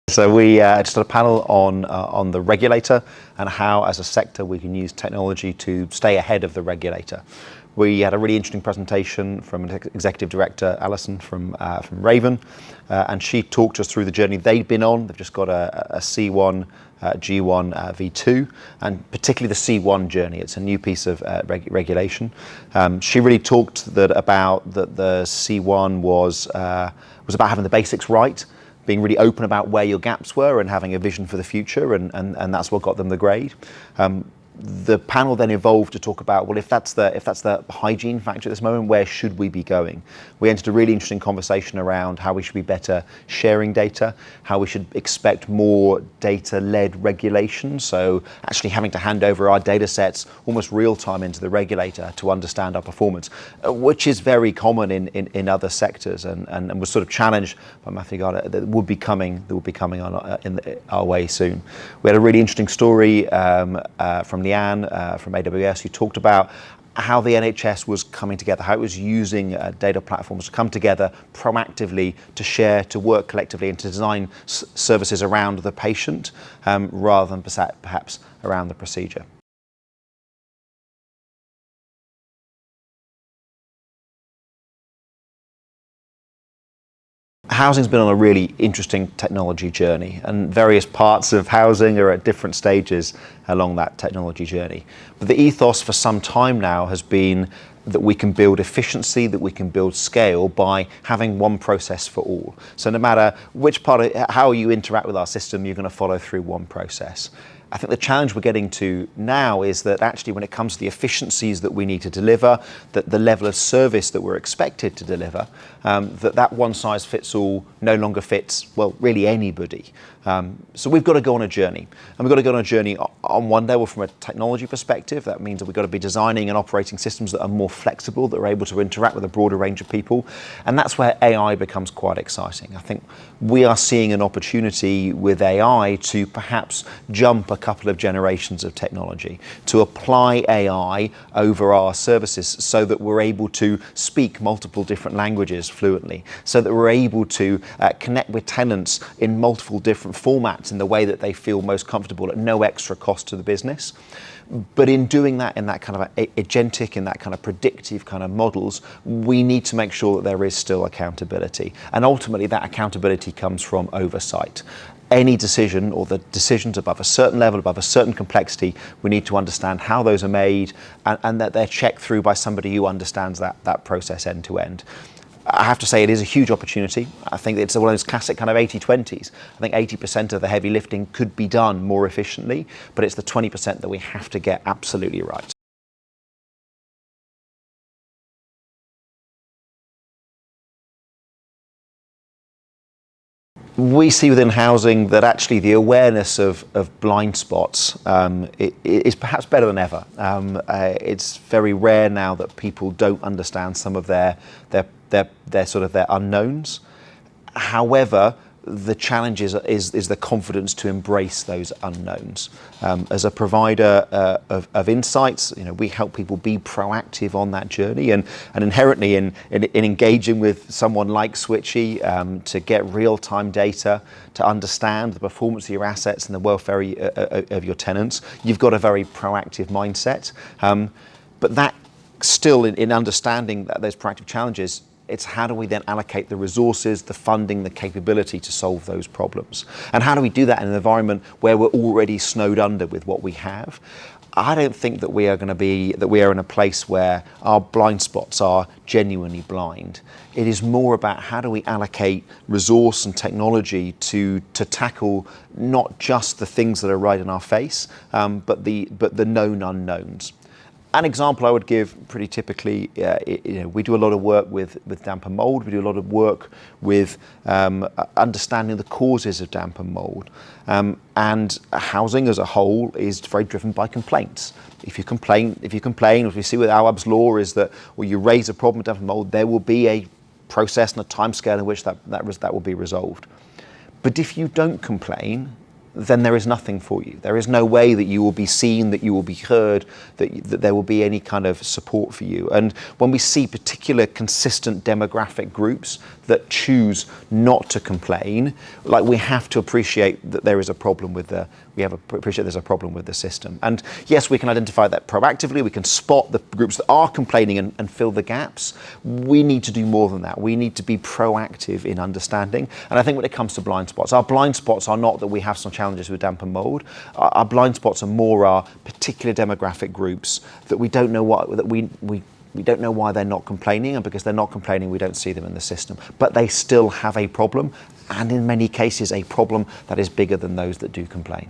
So we just had a panel on the regulator and how, as a sector, we can use technology to stay ahead of the regulator. We had a really interesting presentation from an executive director, Alison from Raven, and she talked us through the journey they've been on. They've just got a C1, G1, V2, and particularly the C1 journey. It's a new piece of regulation. She really talked about that the C1 was about having the basics right, being really open about where your gaps were and having a vision for the future, and that's what got them the grade. The panel then evolved to talk about, well, if that's the hygiene factor at this moment, where should we be going? We entered a really interesting conversation around how we should be better sharing data, how we should expect more data-led regulation, so actually having to hand over our data sets almost real time into the regulator to understand our performance, which is very common in other sectors, and was sort of challenged by Matthew Gardner that will be coming on our way soon. We had a really interesting story from Leanne from AWS, who talked about how the NHS was coming together, how it was using data platforms to come together proactively, to share, to work collectively, and to design services around the patient rather than perhaps around the procedure. Housing's been on a really interesting technology journey, and various parts of housing are at different stages along that technology journey. But the ethos for some time now has been that we can build efficiency, that we can build scale by having one process for all. So no matter which how you interact with our system, you're going to follow through one process. I think the challenge we're getting to now is that actually when it comes to the efficiencies that we need to deliver, that the level of service that we're expected to deliver, that one size fits all no longer fits, well, really anybody. So we've got to go on a journey. And we've got to go on a journey on one level from a technology perspective. That means that we've got to be designing and operating systems that are more flexible, that are able to interact with a broader range of people. And that's where AI becomes quite exciting. I think we are seeing an opportunity with AI to perhaps jump a couple of generations of technology, to apply AI over our services so that we're able to speak multiple different languages fluently, so that we're able to connect with tenants in multiple different formats in the way that they feel most comfortable at no extra cost to the business. But in doing that, in that kind of agentic, in that kind of predictive kind of models, we need to make sure that there is still accountability. And ultimately that accountability comes from oversight. Any decision, or the decisions above a certain level, above a certain complexity, we need to understand how those are made, and that they're checked through by somebody who understands that process end to end. I have to say it is a huge opportunity. I think it's one of those classic kind of 80-20s. I think 80% of the heavy lifting could be done more efficiently, but it's the 20% that we have to get absolutely right. We see within housing that actually the awareness of blind spots is perhaps better than ever. It's very rare now that people don't understand some of their sort of their unknowns. However, the challenge is the confidence to embrace those unknowns. As a provider of insights, we help people be proactive on that journey, and inherently in engaging with someone like Switchee to get real-time data, to understand the performance of your assets and the welfare of your tenants, you've got a very proactive mindset. But that still, in understanding those proactive challenges, it's how do we then allocate the resources, the funding, the capability to solve those problems? And how do we do that in an environment where we're already snowed under with what we have? I don't think that we are in a place where our blind spots are genuinely blind. It is more about how do we allocate resource and technology to tackle not just the things that are right in our face, but the known unknowns. An example I would give pretty typically, we do a lot of work with damp and mold. We do a lot of work with understanding the causes of damp and mold. And housing as a whole is very driven by complaints. If you complain, as we see with Awab's law, is that you raise a problem with damp and mold, there will be a process and a timescale in which that will be resolved. But if you don't complain, then there is nothing for you. There is no way that you will be seen, that you will be heard, that there will be any kind of support for you. And when we see particular consistent demographic groups that choose not to complain, like, we have to appreciate that there is a problem with there's a problem with the system. And yes, we can identify that proactively. We can spot the groups that are complaining and fill the gaps. We need to do more than that. We need to be proactive in understanding. And I think when it comes to blind spots, our blind spots are not that we have some challenges with damp and mold. Our blind spots are more our particular demographic groups that we don't know we don't know why they're not complaining, and because they're not complaining, we don't see them in the system. But they still have a problem, and in many cases a problem that is bigger than those that do complain.